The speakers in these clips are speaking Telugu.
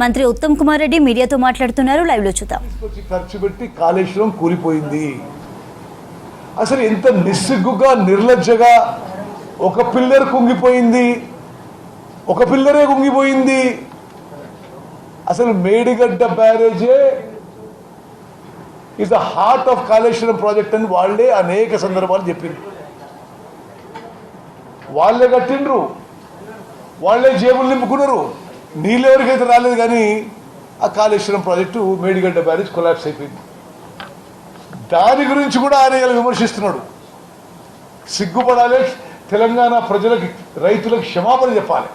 మంత్రి ఉత్తమ్ కుమార్ రెడ్డి మీడియాతో మాట్లాడుతున్నారు. లైవ్ లో చూద్దాం. ఖర్చు పెట్టి కాళేశ్వరం కూలిపోయింది. అసలు ఎంత నిస్సిగ్గుగా నిర్లజ్జగా ఒక పిల్లర్ కుంగిపోయింది, ఒక పిల్లరే కుంగిపోయింది. అసలు మేడిగడ్డ బ్యారేజే is the heart of Kaleshwaram project అని వాళ్ళే అనేక సందర్భాలు చెప్పిండ్రు. వాళ్ళే కట్టిండ్రు, వాళ్ళే జేబులు నింపుకున్నారు. నీళ్ళు ఎవరికైతే రాలేదు, కానీ ఆ Kaleshwaram project Medigadda barrage collapse అయిపోయింది. దాని గురించి కూడా ఆయన ఇలా విమర్శిస్తున్నాడు. సిగ్గుపడాలి, తెలంగాణ ప్రజలకి, రైతులకు క్షమాపణ చెప్పాలి.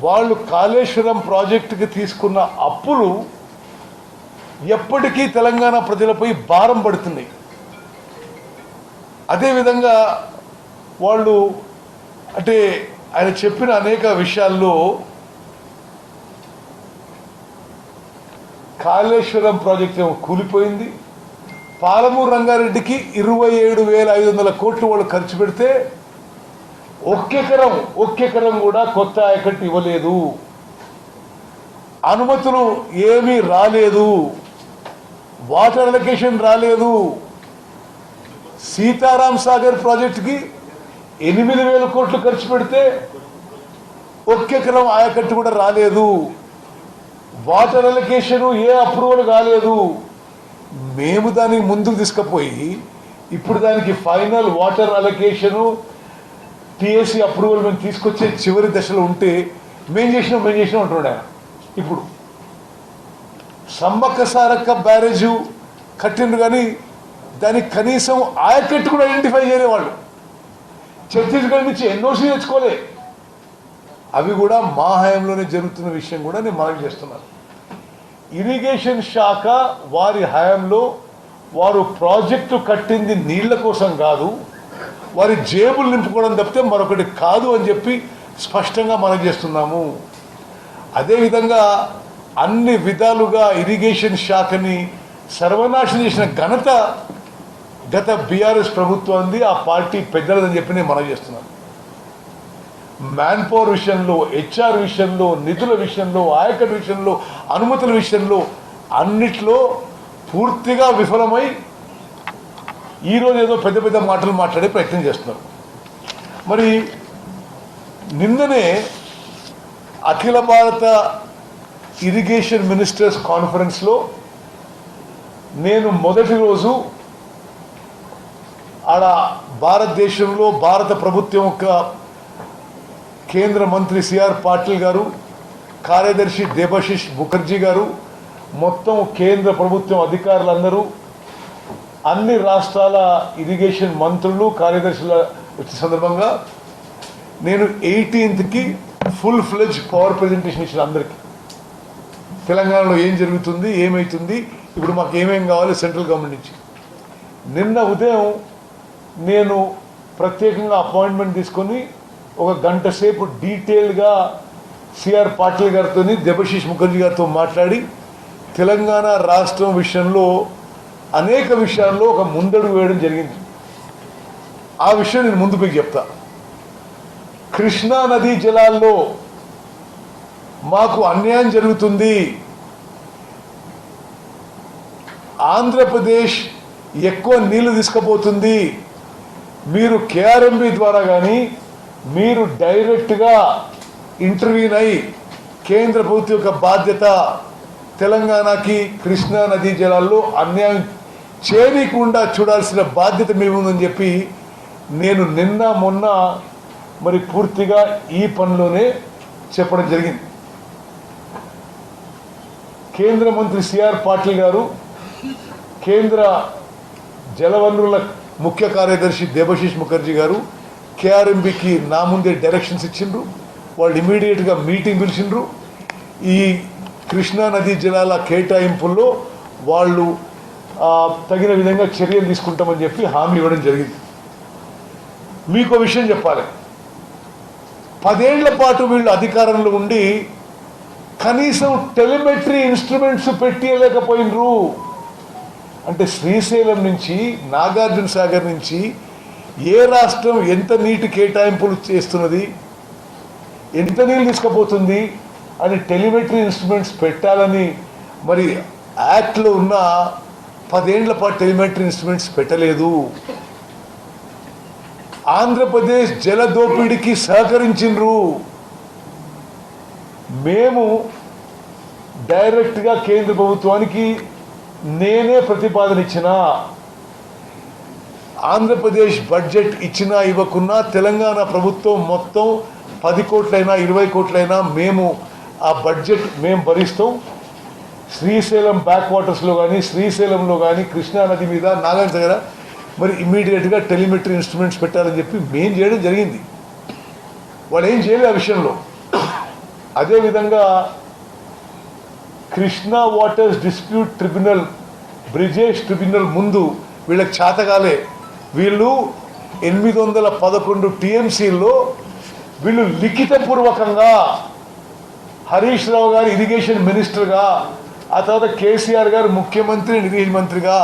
వాళ్ళు కాళేశ్వరం ప్రాజెక్టుకి తీసుకున్న అప్పులు ఎప్పటికీ తెలంగాణ ప్రజలపై భారం పడుతున్నాయి. అదేవిధంగా వాళ్ళు అంటే ఆయన చెప్పిన అనేక విషయాల్లో కాళేశ్వరం ప్రాజెక్ట్ ఏమో కూలిపోయింది, పాలమూరు రంగారెడ్డికి 27,500 కోట్లు వాళ్ళు ఖర్చు పెడితే ఒక్కెకరం కూడా కొత్త ఆయకట్టు ఇవ్వలేదు, అనుమతులు ఏమీ రాలేదు, వాటర్ అలొకేషన్ రాలేదు. సీతారాం సాగర్ ప్రాజెక్టుకి 8,000 కోట్లు ఖర్చు పెడితే ఒక్కెకరం ఆయకట్టు కూడా రాలేదు, వాటర్ అలొకేషన్ ఏ అప్రూవల్ కాలేదు. మేము దానికి ముందుకు తీసుకుపోయి ఇప్పుడు దానికి final water allocation TSC approval మేము తీసుకొచ్చే చివరి దశలో ఉంటే మేము చేసినాం అంటున్నాడు ఆయన. ఇప్పుడు సమ్మక్క సారక్క బ్యారేజు కట్టిండ్రు, కానీ దానికి కనీసం ఆయకట్టు కూడా ఐడెంటిఫై చేయలేవాళ్ళు. ఛత్తీస్గఢ్ నుంచి ఎన్ఓసి తెచ్చుకోలే. అవి కూడా మా హయాంలోనే జరుగుతున్న విషయం కూడా నేను మనవి చేస్తున్నాను. ఇరిగేషన్ శాఖ వారి హయాంలో వారు ప్రాజెక్టు కట్టింది నీళ్ల కోసం కాదు, వారి జేబులు నింపుకోవడం తప్పితే మరొకటి కాదు అని చెప్పి స్పష్టంగా మనం చేస్తున్నాము. అదేవిధంగా అన్ని విధాలుగా ఇరిగేషన్ శాఖని సర్వనాశనం చేసిన ఘనత గత బీఆర్ఎస్ ప్రభుత్వాన్ని, ఆ పార్టీ పెద్దలని చెప్పి నేను మనం చేస్తున్నాను. మ్యాన్ పవర్ విషయంలో, హెచ్ఆర్ విషయంలో, నిధుల విషయంలో, ఆయకట్టు విషయంలో, అనుమతుల విషయంలో అన్నిట్లో పూర్తిగా విఫలమై ఈరోజు ఏదో పెద్ద పెద్ద మాటలు మాట్లాడే ప్రయత్నం చేస్తున్నారు. మరి నిన్ననే అఖిల భారత ఇరిగేషన్ మినిస్టర్స్ కాన్ఫరెన్స్లో నేను మొదటి రోజు ఆడ భారతదేశంలో భారత ప్రభుత్వం యొక్క కేంద్ర మంత్రి సిఆర్ పాటిల్ గారు, కార్యదర్శి దేబశిష్ ముఖర్జీ గారు, మొత్తం కేంద్ర ప్రభుత్వం అధికారులందరూ, అన్ని రాష్ట్రాల ఇరిగేషన్ మంత్రులు, కార్యదర్శుల వచ్చే సందర్భంగా నేను 18కి ఫుల్ ఫ్లెడ్జ్ పవర్ ప్రజెంటేషన్ ఇచ్చిన అందరికీ. తెలంగాణలో ఏం జరుగుతుంది, ఏమవుతుంది, ఇప్పుడు మాకు ఏమేం కావాలి సెంట్రల్ గవర్నమెంట్ నుంచి. నిన్న ఉదయం నేను ప్రత్యేకంగా అపాయింట్మెంట్ తీసుకొని ఒక గంట సేపు డీటెయిల్గా సిఆర్ పాటిల్ గారితో, దేబశిష్ ముఖర్జీ గారితో మాట్లాడి తెలంగాణ రాష్ట్రం విషయంలో అనేక విషయాల్లో ఒక ముందడుగు వేయడం జరిగింది. ఆ విషయం నేను ముందు మీకు చెప్తా. కృష్ణా నదీ జలాల్లో మాకు అన్యాయం జరుగుతుంది, ఆంధ్రప్రదేశ్ ఎక్కువ నీళ్లు తీసుకుపోతుంది, మీరు కేఆర్ఎంబి ద్వారా కానీ మీరు డైరెక్ట్గా ఇంటర్వ్యూన్ అయి కేంద్ర ప్రభుత్వం యొక్క బాధ్యత తెలంగాణకి కృష్ణా నదీ జలాల్లో అన్యాయం చేయకుండా చూడాల్సిన బాధ్యత మీ ఉందని చెప్పి నేను నిన్న మొన్న మరి పూర్తిగా ఈ పనిలోనే చెప్పడం జరిగింది. కేంద్ర మంత్రి సిఆర్ పాటిల్ గారు, కేంద్ర జలవనరుల ముఖ్య కార్యదర్శి దేబశిష్ ముఖర్జీ గారు కేఆర్ఎంబికి నా ముందే డైరెక్షన్స్ ఇచ్చిండ్రు. వాళ్ళు ఇమీడియట్గా మీటింగ్ పిలిచిండ్రు. ఈ కృష్ణా నదీ జలాల కేటాయింపుల్లో వాళ్ళు తగిన విధంగా చర్యలు తీసుకుంటామని చెప్పి హామీ ఇవ్వడం జరిగింది. మీకు విషయం చెప్పాలి, 10 ఏళ్ల పాటు వీళ్ళు అధికారంలో ఉండి కనీసం టెలిమెట్రీ ఇన్స్ట్రుమెంట్స్ పెట్టలేకపోయినరు. అంటే శ్రీశైలం నుంచి, నాగార్జున సాగర్ నుంచి ఏ రాష్ట్రం ఎంత నీటి కేటాయింపులు చేస్తున్నది, ఎంత నీళ్ళు తీసుకుపోతుంది, అని టెలిమెట్రీ ఇన్స్ట్రుమెంట్స్ పెట్టాలని మరి యాక్ట్లో ఉన్న 10 ఏళ్ల పాటు టెలిమెట్రీ ఇన్స్ట్రుమెంట్స్ పెట్టలేదు. ఆంధ్రప్రదేశ్ జల దోపిడీకి సహకరించిండ్రు. మేము డైరెక్ట్గా కేంద్ర ప్రభుత్వానికి నేనే ప్రతిపాదన ఇచ్చిన, ఆంధ్రప్రదేశ్ బడ్జెట్ ఇచ్చినా ఇవ్వకున్నా తెలంగాణ ప్రభుత్వం మొత్తం 10 కోట్లైనా 20 కోట్లైనా మేము ఆ బడ్జెట్ మేము భరిస్తాం. శ్రీశైలం బ్యాక్ వాటర్స్లో కానీ శ్రీశైలంలో కానీ కృష్ణానది మీద నాగార్జున దగ్గర మరి ఇమ్మీడియట్గా టెలిమెట్రీ ఇన్స్ట్రుమెంట్స్ పెట్టాలని చెప్పి మేము చేయడం జరిగింది. వాళ్ళు ఏం చేయలేదు ఆ విషయంలో. అదేవిధంగా Krishna waters dispute tribunal, Brijesh tribunal ముందు వీళ్ళకి చేతగాలే. వీళ్ళు 811 టీఎంసీల్లో వీళ్ళు లిఖితపూర్వకంగా హరీష్ రావు గారు ఇరిగేషన్ మినిస్టర్గా, ఆ తర్వాత కేసీఆర్ గారు ముఖ్యమంత్రి ఇరిగేషన్ మంత్రిగా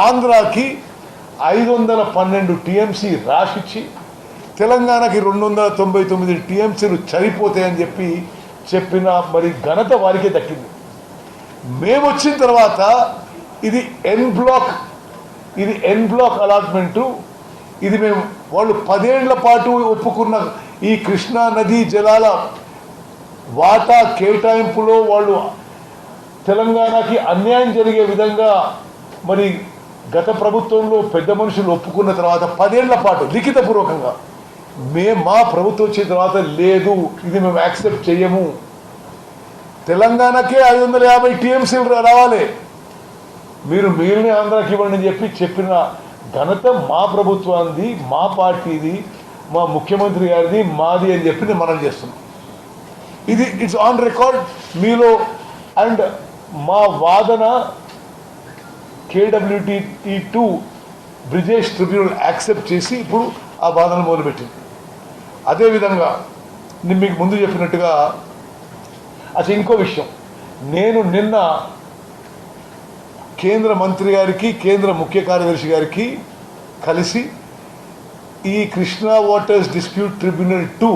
ఆంధ్రాకి 512 టీఎంసీ రాసిచ్చి తెలంగాణకి 299 టీఎంసీలు సరిపోతాయని చెప్పిన మరి ఘనత వారికే దక్కింది. మేము వచ్చిన తర్వాత ఇది ఎన్ బ్లాక్ అలాట్మెంటు. ఇది మేము వాళ్ళు 10 ఏళ్ల పాటు ఒప్పుకున్న ఈ కృష్ణా నదీ జలాల వాటా కేటాయింపులో వాళ్ళు తెలంగాణకి అన్యాయం జరిగే విధంగా మరి గత ప్రభుత్వంలో పెద్ద మనుషులు ఒప్పుకున్న తర్వాత 10 ఏళ్ల పాటు లిఖితపూర్వకంగా మా ప్రభుత్వం వచ్చిన తర్వాత లేదు, ఇది మేము యాక్సెప్ట్ చేయము, తెలంగాణకే 550 టీఎంసీలు రావాలి, మీరు మిగిలిన ఆంధ్రాకి ఇవ్వండి అని చెప్పిన ఘనత మా ప్రభుత్వానికి, మా పార్టీది, మా ముఖ్యమంత్రి గారిది, మాది అని చెప్పి మనం చేస్తున్నాం. ఇది ఇట్స్ ఆన్ రికార్డ్ మీలో. అండ్ మా వాదన KWT2 బ్రిజేష్ ట్రిబ్యునల్ యాక్సెప్ట్ చేసి ఇప్పుడు ఆ వాదన మొదలుపెట్టింది. అదేవిధంగా నేను మీకు ముందు చెప్పినట్టుగా అసలు ఇంకో విషయం, నేను నిన్న కేంద్ర మంత్రి గారికి కేంద్ర ముఖ్య కార్యదర్శి గారికి కలిసి ఈ కృష్ణా వాటర్స్ డిస్ప్యూట్ ట్రిబ్యునల్ 2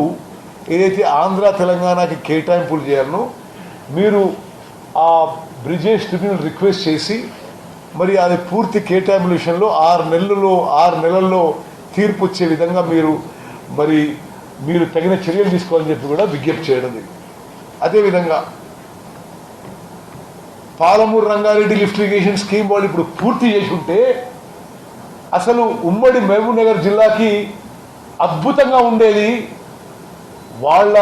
ఏదైతే ఆంధ్ర తెలంగాణకి కేటాయింపులు చేయాలనో మీరు ఆ బ్రిజేష్ ట్రిబ్యునల్ రిక్వెస్ట్ చేసి మరి అది పూర్తి కేటాయింపుల విషయంలో 6 నెలల్లో తీర్పు వచ్చే విధంగా మీరు తగిన చర్యలు తీసుకోవాలని చెప్పి కూడా విజ్ఞప్తి చేయడం. అదేవిధంగా Palamuru Rangareddy lift irrigation scheme వాళ్ళు ఇప్పుడు పూర్తి చేసి ఉంటే అసలు ఉమ్మడి మహబూబ్ నగర్ జిల్లాకి అద్భుతంగా ఉండేది. వాళ్ళ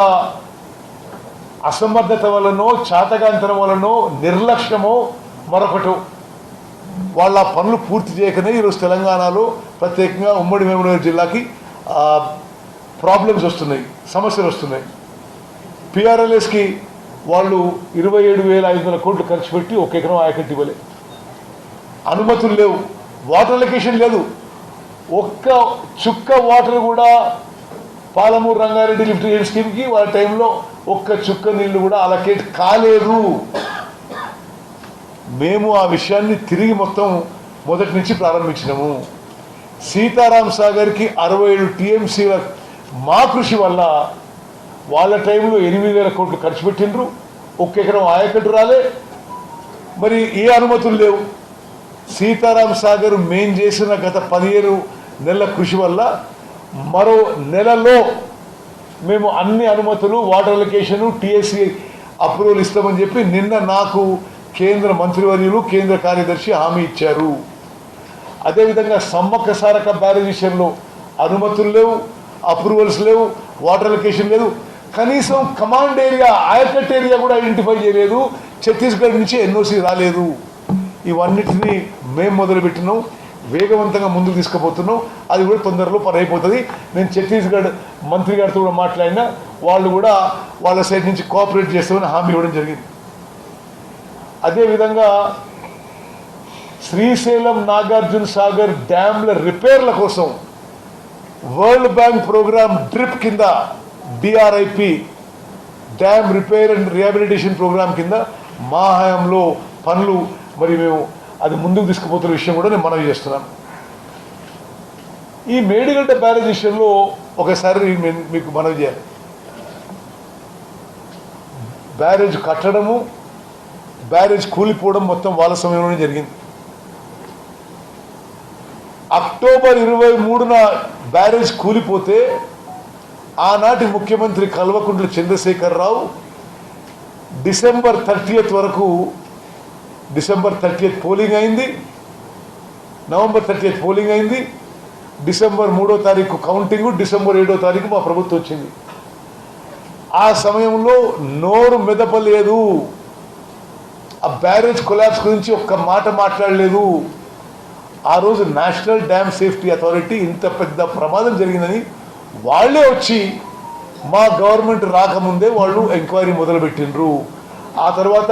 అసమర్థత వలనో చాతకాంతరం వలనో నిర్లక్ష్యమో మరొకటో వాళ్ళ పనులు పూర్తి చేయకనే ఈరోజు తెలంగాణలో ప్రత్యేకంగా ఉమ్మడి మహబూబ్ నగర్ జిల్లాకి ప్రాబ్లమ్స్ వస్తున్నాయి, సమస్యలు వస్తున్నాయి. PRLSకి వాళ్ళు 27,500 కోట్లు ఖర్చు పెట్టి 1 ఎకరం ఆయకట్టు ఇవ్వలే, అనుమతులు లేవు, వాటర్ అలొకేషన్ లేదు, ఒక్క చుక్క వాటర్ కూడా పాలమూరు రంగారెడ్డి లిఫ్ట్ ఇరిగేషన్ స్కీమ్కి వాళ్ళ టైంలో ఒక్క చుక్క నీళ్లు కూడా అలొకేట్ కాలేదు. మేము ఆ విషయాన్ని తిరిగి మొత్తం మొదటి నుంచి ప్రారంభించినాము. సీతారాం సాగర్కి 67 టీఎంసీల మా కృషి వల్ల వాళ్ళ టైంలో 8,000 కోట్లు ఖర్చు పెట్టిండ్రు, 1 ఎకరం ఆయకట్టు రాలే, మరి ఏ అనుమతులు లేవు. సీతారాం సాగర్ మేం చేసిన గత 15 నెలల కృషి వల్ల మరో నెలలో మేము అన్ని అనుమతులు, వాటర్ అలొకేషను, TSC అప్రూవల్ ఇస్తామని చెప్పి నిన్న నాకు కేంద్ర మంత్రివర్యులు కేంద్ర కార్యదర్శి హామీ ఇచ్చారు. అదేవిధంగా సమ్మక్క సారక్క బ్యారేజ్ విషయంలో అనుమతులు లేవు, అప్రూవల్స్ లేవు, వాటర్ అలొకేషన్ లేదు, కనీసం కమాండ్ ఏరియా ఆయకట్ ఏరియా కూడా ఐడెంటిఫై చేయలేదు, ఛత్తీస్గఢ్ నుంచి NOC రాలేదు. ఇవన్నిటినీ మేము మొదలుపెట్టినాం, వేగవంతంగా ముందుకు తీసుకుపోతున్నాం. అది కూడా తొందరలో పని అయిపోతుంది. నేను ఛత్తీస్గఢ్ మంత్రి గారితో కూడా మాట్లాడినా, వాళ్ళు కూడా వాళ్ళ సైడ్ నుంచి కోఆపరేట్ చేస్తామని హామీ ఇవ్వడం జరిగింది. అదేవిధంగా శ్రీశైలం నాగార్జున సాగర్ డ్యామ్ల రిపేర్ల కోసం వరల్డ్ బ్యాంక్ ప్రోగ్రామ్ డ్రిప్ కింద DRIP dam repair and rehabilitation programme కింద మా హయాంలో పనులు మరి మేము అది ముందుకు తీసుకుపోతున్న విషయం కూడా నేను మనవి చేస్తున్నాను. ఈ మేడిగడ్డ బ్యారేజ్ విషయంలో ఒకసారి మీకు మనవి చేయాలి. బ్యారేజ్ కట్టడము, బ్యారేజ్ కూలిపోవడం మొత్తం వాళ్ళ సమయంలోనే జరిగింది. అక్టోబర్ 23న బ్యారేజ్ కూలిపోతే ఆనాటి ముఖ్యమంత్రి కల్వకుంట్ల చంద్రశేఖరరావు డిసెంబర్ 30th వరకు, డిసెంబర్ 30th పోలింగ్ అయింది, నవంబర్ 30th పోలింగ్ అయింది, డిసెంబర్ 3వ తారీఖు కౌంటింగ్, డిసెంబర్ 7వ తారీఖు మా ప్రభుత్వం వచ్చింది. ఆ సమయంలో నోరు మెదపలేదు, ఆ బ్యారేజ్ కొలాప్స్ గురించి ఒక్క మాట మాట్లాడలేదు. ఆ రోజు నేషనల్ డ్యామ్ సేఫ్టీ అథారిటీ ఇంత పెద్ద ప్రమాదం జరిగిందని వాళ్ళే వచ్చి మా గవర్నమెంట్ రాకముందే వాళ్ళు ఎంక్వైరీ మొదలుపెట్టిండ్రు. ఆ తర్వాత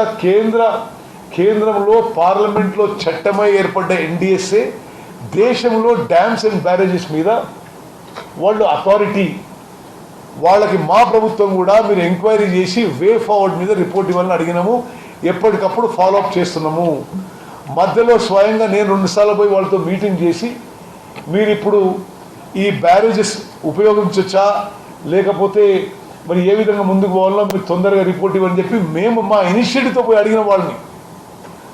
కేంద్రంలో పార్లమెంట్లో చట్టమై ఏర్పడ్డ ఎన్డీఎస్ఏ దేశంలో డ్యామ్స్ అండ్ బ్యారేజెస్ మీద వాళ్ళు అథారిటీ, వాళ్ళకి మా ప్రభుత్వం కూడా మీరు ఎంక్వైరీ చేసి వే ఫార్వర్డ్ మీద రిపోర్ట్ ఇవ్వాలని అడిగినాము. ఎప్పటికప్పుడు ఫాలోఅప్ చేస్తున్నాము. మధ్యలో స్వయంగా నేను 2 సార్లు పోయి వాళ్ళతో మీటింగ్ చేసి మీరు ఇప్పుడు ఈ బ్యారేజెస్ ఉపయోగించవచ్చా లేకపోతే మరి ఏ విధంగా ముందుకు పోవాలో మీరు తొందరగా రిపోర్ట్ ఇవ్వని చెప్పి మేము మా ఇనిషియేటివ్తో పోయి అడిగిన వాళ్ళని.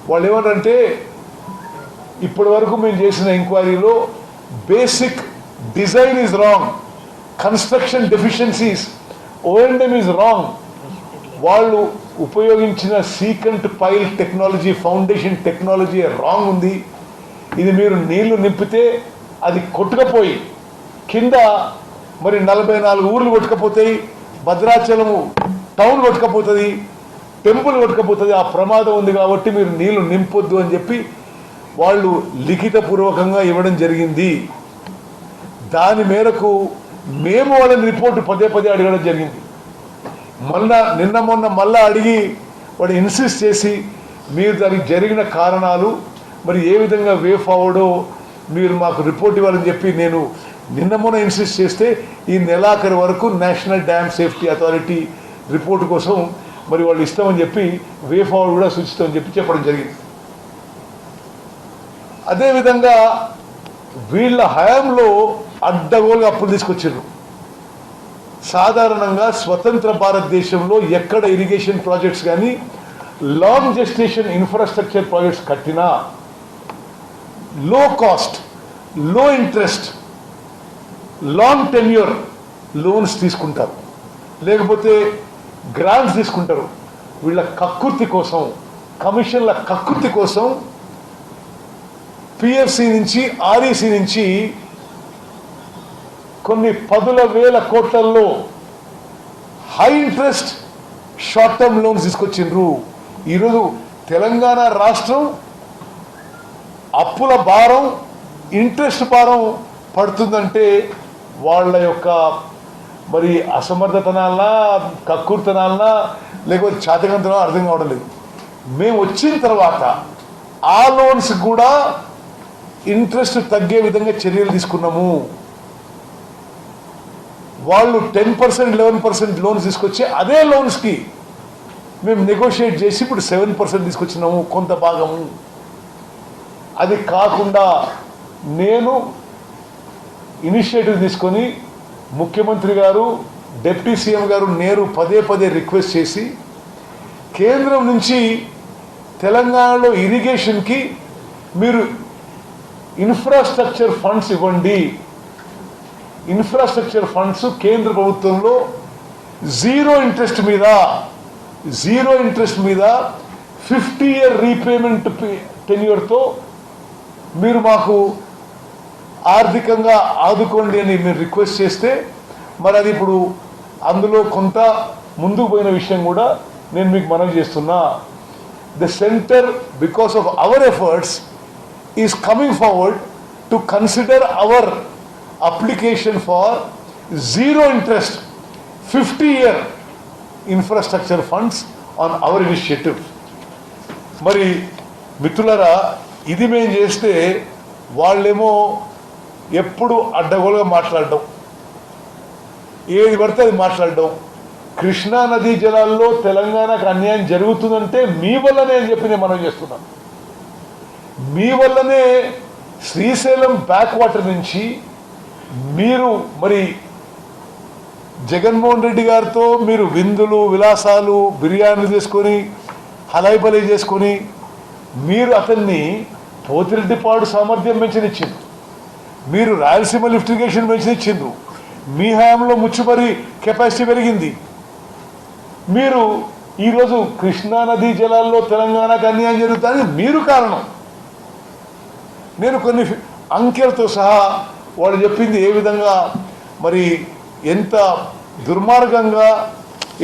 వాళ్ళు ఏమంటారంటే ఇప్పటి వరకు మేము చేసిన ఎంక్వైరీలో basic design is wrong, construction deficiencies, O&M is wrong, వాళ్ళు ఉపయోగించిన secant pile technology, foundation technology wrong ఉంది. ఇది మీరు నీళ్లు నింపితే అది కొట్టుకపోయి కింద మరి 44 ఊర్లు కొట్టుకపోతాయి, భద్రాచలము టౌన్ కొట్టుకపోతుంది, టెంపుల్ కొట్టుకపోతుంది, ఆ ప్రమాదం ఉంది కాబట్టి మీరు నీళ్లు నింపొద్దు అని చెప్పి వాళ్ళు లిఖితపూర్వకంగా ఇవ్వడం జరిగింది. దాని మేరకు మేము వాళ్ళని రిపోర్టు పదే అడగడం జరిగింది. నిన్న మొన్న మళ్ళా అడిగి వాడు ఇన్సిస్ట్ చేసి మీరు దానికి జరిగిన కారణాలు మరి ఏ విధంగా వే ఫార్వర్డో మీరు మాకు రిపోర్ట్ ఇవ్వాలని చెప్పి నేను నిన్న మొన్న ఇన్సిస్ట్ చేస్తే ఈ నెలాఖరు వరకు national dam safety authority report కోసం మరి వాళ్ళు ఇస్తామని చెప్పి వే ఫార్వర్డ్ కూడా సూచిస్తామని చెప్పి చెప్పడం జరిగింది. అదేవిధంగా వీళ్ళ హయాంలో అడ్డగోలుగా అప్పులు తీసుకొచ్చారు. సాధారణంగా స్వతంత్ర భారతదేశంలో ఎక్కడ ఇరిగేషన్ ప్రాజెక్ట్స్ కానీ లాంగ్ జెస్టేషన్ ఇన్ఫ్రాస్ట్రక్చర్ ప్రాజెక్ట్స్ కట్టినా లో కాస్ట్, లో ఇంట్రెస్ట్, లాంగ్ టెన్యూర్ లోన్స్ తీసుకుంటారు, లేకపోతే గ్రాంట్స్ తీసుకుంటారు. వీళ్ళ కక్కుర్తి కోసం, కమిషన్ల కక్కుర్తి కోసం పిఎఫ్సి నుంచి, ఆర్ఈసి నుంచి కొన్ని 10,000 కోట్లలో high interest short term loans తీసుకొచ్చిండ్రు. ఈరోజు తెలంగాణ రాష్ట్రం అప్పుల భారం, ఇంట్రెస్ట్ భారం పడుతుందంటే వాళ్ళ యొక్క మరి అసమర్థతనాలనా, కక్కుర్తనాలనా, లేకపోతే చాతకంతనా అర్థం కావడం లేదు. మేము వచ్చిన తర్వాత ఆ లోన్స్ కూడా ఇంట్రెస్ట్ తగ్గే విధంగా చర్యలు తీసుకున్నాము. వాళ్ళు 10%, 11% లోన్స్ తీసుకొచ్చి అదే లోన్స్కి మేము నెగోషియేట్ చేసి ఇప్పుడు 7% తీసుకొచ్చినాము కొంత భాగము. అది కాకుండా నేను ఇనిషియేటివ్ తీసుకొని ముఖ్యమంత్రి గారు, డిప్యూటీ సీఎం గారు నేను పదే రిక్వెస్ట్ చేసి కేంద్రం నుంచి తెలంగాణలో ఇరిగేషన్కి మీరు ఇన్ఫ్రాస్ట్రక్చర్ ఫండ్స్ ఇవ్వండి. ఇన్ఫ్రాస్ట్రక్చర్ ఫండ్స్ కేంద్ర ప్రభుత్వంలో జీరో ఇంట్రెస్ట్ మీద 50-year రీపేమెంట్ టెన్యూర్తో మీరు మాకు ఆర్థికంగా ఆదుకోండి అని మీరు రిక్వెస్ట్ చేస్తే మరి అది ఇప్పుడు అందులో కొంత ముందుకు పోయిన విషయం కూడా నేను మీకు మనవి చేస్తున్నా. The centre because of our efforts is coming forward to consider our application for zero interest 50-year infrastructure funds on our initiative. మరి మిత్రులారా, ఇది మేము చేస్తే వాళ్ళేమో ఎప్పుడు అడ్డగోలుగా మాట్లాడడం, ఏది పడితే అది మాట్లాడడం. కృష్ణా నదీ జలాల్లో తెలంగాణకు అన్యాయం జరుగుతుందంటే మీ వల్లనే అని చెప్పి నేను మనం చేస్తున్నాం. మీ వల్లనే శ్రీశైలం బ్యాక్ వాటర్ నుంచి మీరు మరి జగన్మోహన్ రెడ్డి గారితో మీరు విందులు విలాసాలు బిర్యానీలు చేసుకొని హలాయిబలై చేసుకొని మీరు అతన్ని పోతిరెడ్డిపాడు సామర్థ్యం పెంచనిచ్చిండ్రు, మీరు రాయలసీమ లిఫ్ట్ ఇరిగేషన్ పెంచనిచ్చిండ్రు, మీ హయాంలో ముచ్చుమరి కెపాసిటీ పెరిగింది. మీరు ఈరోజు కృష్ణానదీ జలాల్లో తెలంగాణకు అన్యాయం జరుగుతుందని మీరు కారణం. నేను కొన్ని అంకెలతో సహా వాళ్ళు చెప్పింది ఏ విధంగా మరి ఎంత దుర్మార్గంగా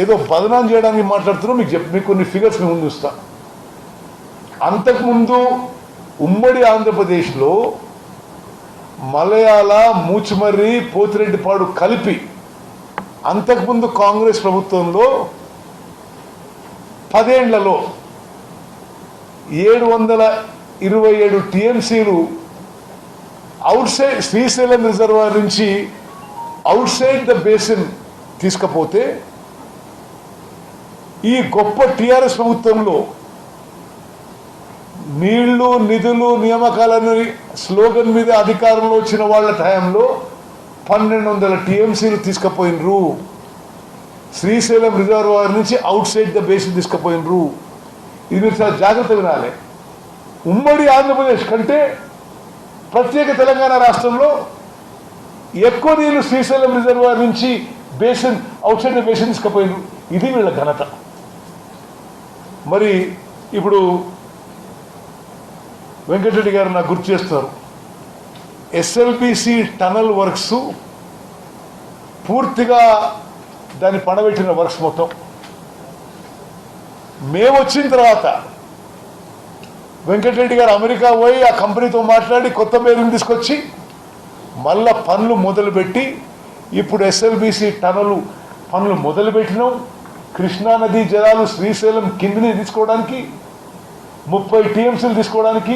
ఏదో బదనాం చేయడానికి మాట్లాడుతున్నారో మీకు కొన్ని ఫిగర్స్ ముందు ఇస్తా. అంతకుముందు ఉమ్మడి ఆంధ్రప్రదేశ్లో మలయాళ మూచుమర్రి పోతిరెడ్డిపాడు కలిపి అంతకుముందు కాంగ్రెస్ ప్రభుత్వంలో 10 ఏళ్లలో 727 టీఎంసీలు అవుట్ సైడ్ శ్రీశైలం రిజర్వాయర్ నుంచి అవుట్ సైడ్ ద బేసిన్ తీసుకపోతే ఈ గొప్ప టీఆర్ఎస్ ప్రభుత్వంలో నీళ్లు నిధులు నియామకాలని స్లోగన్ మీద అధికారంలో వచ్చిన వాళ్ళ టైంలో 1200 టీఎంసీలు తీసుకుపోయినరు. శ్రీశైలం రిజర్వాయర్ నుంచి అవుట్ సైడ్ ద బేసిన్ తీసుకుపోయినరు. ఇది మీరు చాలా జాగ్రత్త వినాలి. ఉమ్మడి ఆంధ్రప్రదేశ్ కంటే ప్రత్యేక తెలంగాణ రాష్ట్రంలో ఎక్కువ నీళ్లు శ్రీశైలం రిజర్వాయర్ నుంచి basin outside the basin తీసుకుపోయినరు. ఇది వీళ్ళ ఘనత. మరి ఇప్పుడు వెంకటరెడ్డి గారు నాకు గుర్తు చేస్తారు, ఎస్ఎల్బిసి టనల్ వర్క్స్ పూర్తిగా దాన్ని పడబెట్టిన వర్క్స్ మొత్తం మేము వచ్చిన తర్వాత వెంకటరెడ్డి గారు అమెరికా పోయి ఆ కంపెనీతో మాట్లాడి కొత్త బేరింగ్ తీసుకొచ్చి మళ్ళా పనులు మొదలుపెట్టి ఇప్పుడు ఎస్ఎల్బిసి టనల్ పనులు మొదలుపెట్టినాం. కృష్ణానదీ జలాలు శ్రీశైలం కిందిని తీసుకోవడానికి 30 టీఎంసీలు తీసుకోవడానికి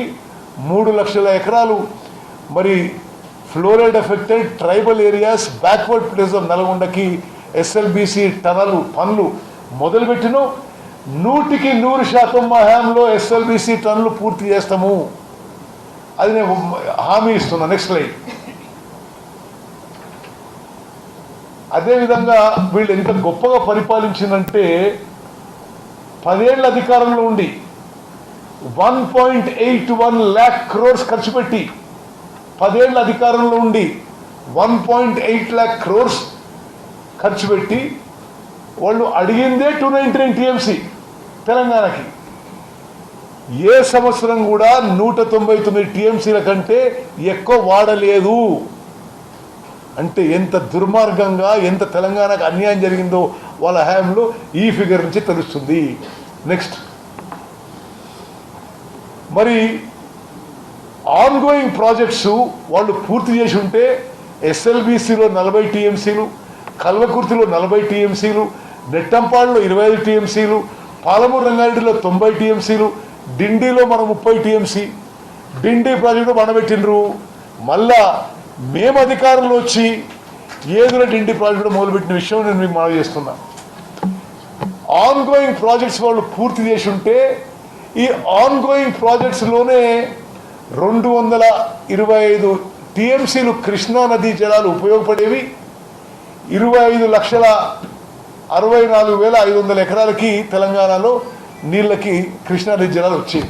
3 లక్షల ఎకరాలు మరి fluoride affected tribal areas backward place of నల్గొండకి ఎస్ఎల్బిసి టనల్ పనులు మొదలుపెట్టిన 100% మా హయాంలో ఎస్ఎల్బిసి టన్నులు పూర్తి చేస్తాము. అది నేను హామీ ఇస్తున్నా. Next slide. అదేవిధంగా వీళ్ళు ఎంత గొప్పగా పరిపాలించిందంటే 10 ఏళ్ల అధికారంలో ఉండి 1.81 lakh crores ఖర్చు పెట్టి 10 ఏళ్ల అధికారంలో ఉండి 1.8 lakh crores ఖర్చు పెట్టి వాళ్ళు అడిగిందే 299 టీఎంసీ తెలంగాణకి. ఏ సంవత్సరం కూడా 199 టీఎంసీల కంటే ఎక్కువ వాడలేదు. అంటే ఎంత దుర్మార్గంగా ఎంత తెలంగాణకు అన్యాయం జరిగిందో వాళ్ళ హయాంలో ఈ ఫిగర్ నుంచి తెలుస్తుంది. నెక్స్ట్. మరి ఆన్గోయింగ్ ప్రాజెక్ట్స్ వాళ్ళు పూర్తి చేసి ఉంటే ఎస్ఎల్బిసిలో 40 టీఎంసీలు, కల్వకుర్తిలో 40 టీఎంసీలు, నెట్టంపాడులో 25 టీఎంసీలు, పాలమూరు రంగారెడ్డిలో 90 టీఎంసీలు, డిండిలో మనం 30 టీఎంసీ డిండి ప్రాజెక్టు మనబెట్టినరు. మళ్ళా మేము అధికారంలో వచ్చి ఏదో డిండి ప్రాజెక్టు మొదలుపెట్టిన విషయం నేను మీకు మనవి చేస్తున్నా. ఆన్గోయింగ్ ప్రాజెక్ట్స్ వాళ్ళు పూర్తి చేసి ఉంటే ఈ ఆన్గోయింగ్ ప్రాజెక్ట్స్లోనే 225 టీఎంసీలు కృష్ణానదీ జలాలు ఉపయోగపడేవి. 25,64,500 ఎకరాలకి తెలంగాణలో నీళ్ళకి కృష్ణానదీ జలాలు వచ్చేవి.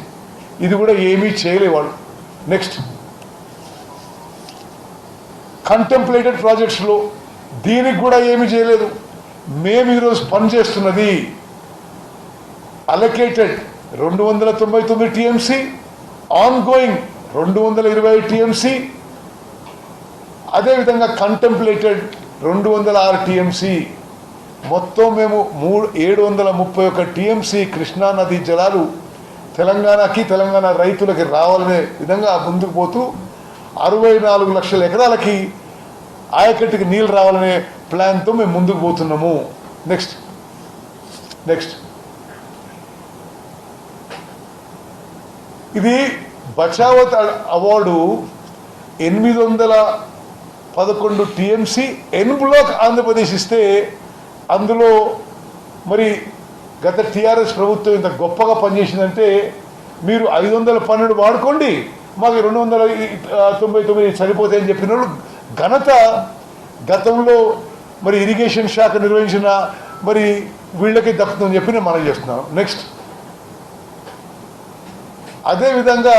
ఇది కూడా ఏమీ చేయలేవాడు. నెక్స్ట్. కంటెంప్లేటెడ్ ప్రాజెక్ట్స్లో దీనికి కూడా ఏమీ చేయలేదు. మేము ఈరోజు పనిచేస్తున్నది అలొకేటెడ్ 299 టీఎంసీ, ఆన్గోయింగ్ 220 టీఎంసీ, అదేవిధంగా కంటెంప్లేటెడ్ 206 టీఎంసీ. మొత్తం మేము 731 టీఎంసీ కృష్ణానదీ జలాలు తెలంగాణకి తెలంగాణ రైతులకి రావాలనే విధంగా ముందుకు పోతూ 64 లక్షల ఎకరాలకి ఆయకట్టుకి నీళ్ళు రావాలనే ప్లాన్తో మేము ముందుకు పోతున్నాము. నెక్స్ట్. ఇది బచావత్ అవార్డు 811 టీఎంసీ ఎన్ బ్లాక్ ఆంధ్రప్రదేశ్ ఇస్తే అందులో మరి గత టీఆర్ఎస్ ప్రభుత్వం ఇంత గొప్పగా పనిచేసిందంటే మీరు 512 వాడుకోండి, మాకు 299 సరిపోతాయని చెప్పిన వాళ్ళు ఘనత గతంలో మరి ఇరిగేషన్ శాఖ నిర్వహించిన మరి వీళ్ళకి దక్కుతుందని చెప్పి నేను మనం చేస్తున్నాను. నెక్స్ట్, అదేవిధంగా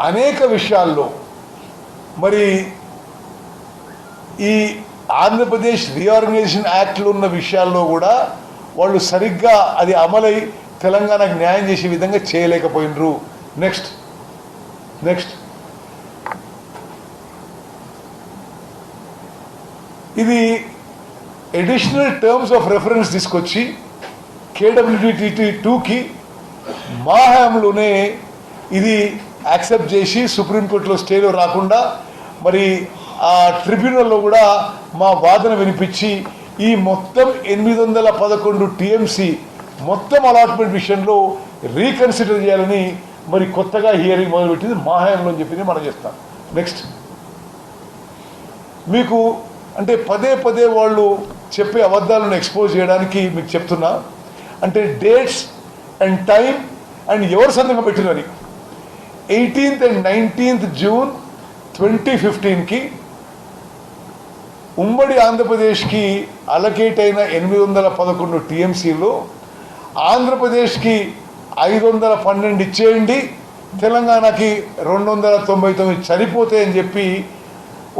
అనేక విషయాల్లో మరి ఈ ఆంధ్రప్రదేశ్ రీఆర్గనైజేషన్ యాక్ట్లో ఉన్న విషయాల్లో కూడా వాళ్ళు సరిగ్గా అది అమలై తెలంగాణకు న్యాయం చేసే విధంగా చేయలేకపోయినరు. నెక్స్ట్, ఇది అడిషనల్ టర్మ్స్ ఆఫ్ రెఫరెన్స్ తీసుకొచ్చి KWTT2కి మా హయాంలోనే ఇది యాక్సెప్ట్ చేసి సుప్రీంకోర్టులో స్టేలో రాకుండా మరి ఆ ట్రిబ్యునల్లో కూడా మా వాదన వినిపించి ఈ మొత్తం 811 టీఎంసీ మొత్తం అలాట్మెంట్ విషయంలో రీకన్సిడర్ చేయాలని మరి కొత్తగా హియరింగ్ మొదలుపెట్టింది మా హయాంలో అని చెప్పింది మనం చేస్తాం. నెక్స్ట్, మీకు అంటే పదే పదే వాళ్ళు చెప్పే అబద్ధాలను ఎక్స్పోజ్ చేయడానికి మీకు చెప్తున్నా. అంటే డేట్స్ అండ్ టైం అండ్ ఎవరు సంతకం పెట్టినని 18th and 19th June 2015కి ఉమ్మడి ఆంధ్రప్రదేశ్కి అలకేట్ అయిన 811 టీఎంసీలో ఆంధ్రప్రదేశ్కి 512 ఇచ్చేయండి, తెలంగాణకి 299 సరిపోతాయని చెప్పి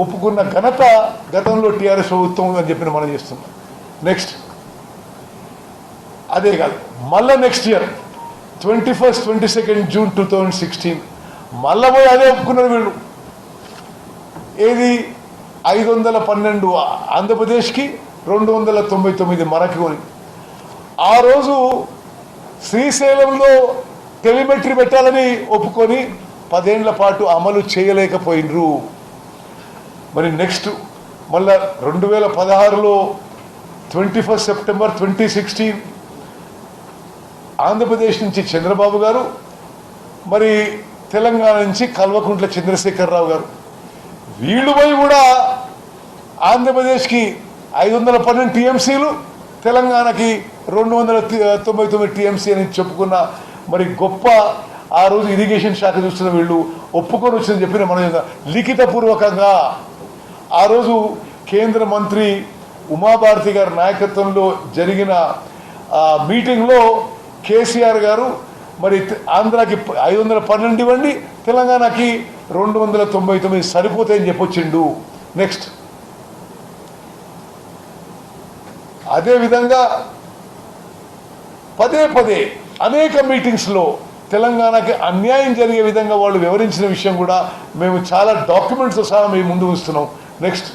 ఒప్పుకున్న ఘనత గతంలో టీఆర్ఎస్ ప్రభుత్వం ఉందని చెప్పి మనం చేస్తున్నాం. నెక్స్ట్, అదే కాదు, మళ్ళీ next year 21st, 22nd June 2016 మళ్ళా పోయి అదే ఒప్పుకున్నారు వీళ్ళు. ఏది 512 ఆంధ్రప్రదేశ్కి, 299 మనకి కొని. ఆ రోజు శ్రీశైలంలో టెలిమెట్రీ పెట్టాలని ఒప్పుకొని 10 ఏళ్ల పాటు అమలు చేయలేకపోయినరు. మరి నెక్స్ట్ మళ్ళా 2016లో 21st September 2016 ఆంధ్రప్రదేశ్ నుంచి చంద్రబాబు గారు, మరి తెలంగాణ నుంచి కల్వకుంట్ల చంద్రశేఖరరావు గారు వీళ్ళు పోయి కూడా ఆంధ్రప్రదేశ్కి 512 టీఎంసీలు, తెలంగాణకి 299 టీఎంసీ అని చెప్పుకున్న మరి గొప్ప ఆ రోజు ఇరిగేషన్ శాఖ చూస్తున్న వీళ్ళు ఒప్పుకొని వచ్చిందని చెప్పిన మనం లిఖితపూర్వకంగా ఆ రోజు కేంద్ర మంత్రి ఉమాభారతి గారి నాయకత్వంలో జరిగిన మీటింగ్లో కేసీఆర్ గారు మరి ఆంధ్రాకి 512 ఇవ్వండి, తెలంగాణకి 299 సరిపోతాయని చెప్పొచ్చిండు. నెక్స్ట్, అదేవిధంగా పదే పదే అనేక మీటింగ్స్లో తెలంగాణకి అన్యాయం జరిగే విధంగా వాళ్ళు వివరించిన విషయం కూడా మేము చాలా డాక్యుమెంట్స్తో సహా మేము ముందు ఉంచుతున్నాం. నెక్స్ట్,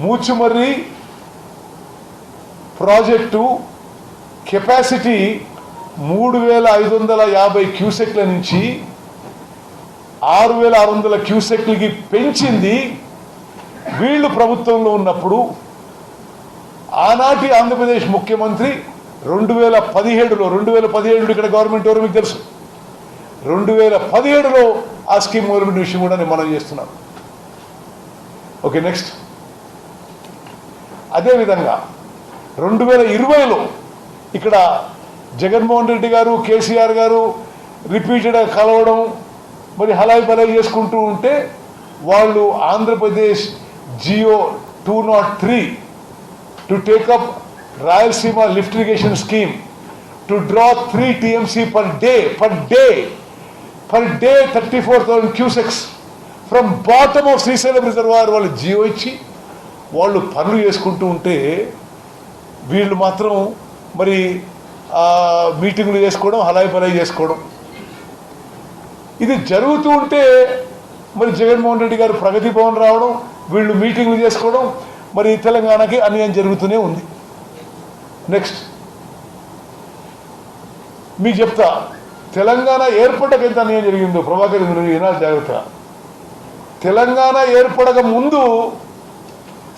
మూచుమర్రి ప్రాజెక్టు కెపాసిటీ 3550 క్యూసెక్ల నుంచి 6600 క్యూసెక్లకి పెంచింది వీళ్ళు ప్రభుత్వంలో ఉన్నప్పుడు. ఆనాటి ఆంధ్రప్రదేశ్ ముఖ్యమంత్రి 2017లో ఇక్కడ గవర్నమెంట్ ఎవరు మీకు తెలుసు, 2017లో ఆ స్కీమ్ మొదలుపెట్టిన విషయం కూడా నేను మనం చేస్తున్నాం. ఓకే, నెక్స్ట్, అదేవిధంగా 2020లో ఇక్కడ జగన్మోహన్ రెడ్డి గారు, కేసీఆర్ గారు రిపీటెడ్గా కలవడం మరి హలాయి బలాయి చేసుకుంటూ ఉంటే వాళ్ళు Andhra Pradesh GO 203 to take up Rayalaseema lift irrigation scheme to draw 3 TMC per day 34,000 cusecs from bottom of Srisailam reservoir వాళ్ళు జియో ఇచ్చి వాళ్ళు పనులు చేసుకుంటూ ఉంటే వీళ్ళు మాత్రం మరి మీటింగ్లు చేసుకోవడం, హలాయి బలాయి చేసుకోవడం. ఇది జరుగుతూ ఉంటే మరి జగన్మోహన్ రెడ్డి గారు ప్రగతి భవన్ రావడం, వీళ్ళు మీటింగ్లు చేసుకోవడం, మరి తెలంగాణకి అన్యాయం జరుగుతూనే ఉంది. నెక్స్ట్, మీకు చెప్తా, తెలంగాణ ఏర్పడక ఎంత అన్యాయం జరిగిందో ప్రభాకర్ వినాలి జాగ్రత్త. తెలంగాణ ఏర్పడక ముందు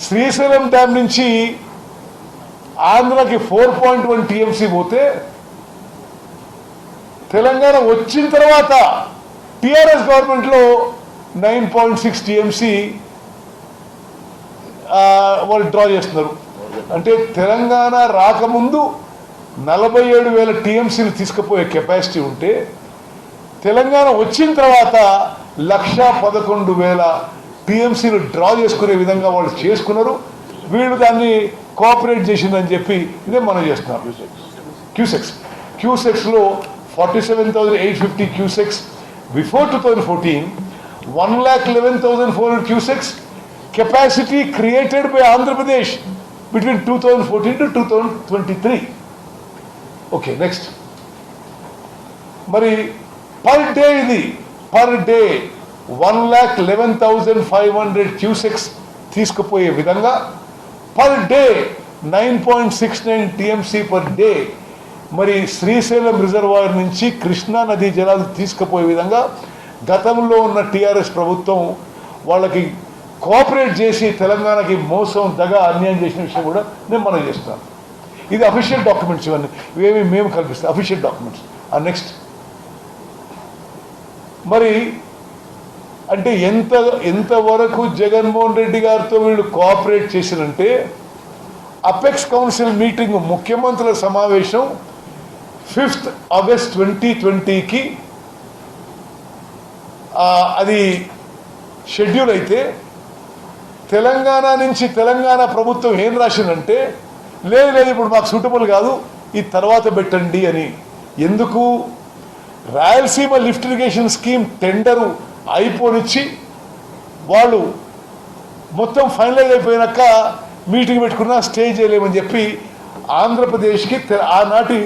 శ్రీశైలం డ్యామ్ నుంచి ఆంధ్రాకి 4.1 TMC పోతే తెలంగాణ వచ్చిన తర్వాత టిఆర్ఎస్ గవర్నమెంట్లో 9.6 TMC వాళ్ళు డ్రా చేస్తున్నారు. అంటే తెలంగాణ రాకముందు 47,000 TMCలు తీసుకుపోయే కెపాసిటీ ఉంటే తెలంగాణ వచ్చిన తర్వాత 1,11,000 టీఎంసీలు డ్రా చేసుకునే విధంగా వాళ్ళు చేసుకున్నారు. వీళ్ళు దాన్ని కోఆపరేట్ చేసిందని చెప్పి ఇదే మనం చేస్తున్నాం. క్యూసెక్స్లో 47,850 cusecs before 2014, 1,11,400 cusecs capacity created by Andhra Pradesh between 2014 to 2023. Okay, next. మరి పర్ డే 1,11,500 క్యూసెక్స్ తీసుకుపోయే విధంగా per day 9.69 TMC per day మరి శ్రీశైలం రిజర్వాయర్ నుంచి కృష్ణా నదీ జలాలు తీసుకుపోయే విధంగా గతంలో ఉన్న టీఆర్ఎస్ ప్రభుత్వం వాళ్ళకి కోఆపరేట్ చేసి తెలంగాణకి మోసం దగా అన్యాయం చేసిన విషయం కూడా నేను మనం చేస్తాను. ఇది అఫీషియల్ డాక్యుమెంట్స్, ఇవన్నీ ఇవేమి మేము కల్పిస్తాం, అఫీషియల్ డాక్యుమెంట్స్. నెక్స్ట్, మరి అంటే ఎంతవరకు జగన్మోహన్ రెడ్డి గారితో వీళ్ళు కోఆపరేట్ చేసినంటే అపెక్స్ కౌన్సిల్ మీటింగ్ ముఖ్యమంత్రుల సమావేశం 5th August 2020కి అది షెడ్యూల్ అయితే తెలంగాణ నుంచి తెలంగాణ ప్రభుత్వం ఏం రాసిందంటే లేదు ఇప్పుడు మాకు సూటబుల్ కాదు, ఈ తర్వాత పెట్టండి అని. ఎందుకు? Rayalaseema lift irrigation scheme tender అయిపోనిచ్చి వాళ్ళు మొత్తం ఫైనలైజ్ అయిపోయినాక మీటింగ్ పెట్టుకున్నా స్టే చేయలేమని చెప్పి ఆంధ్రప్రదేశ్కి ఆనాటి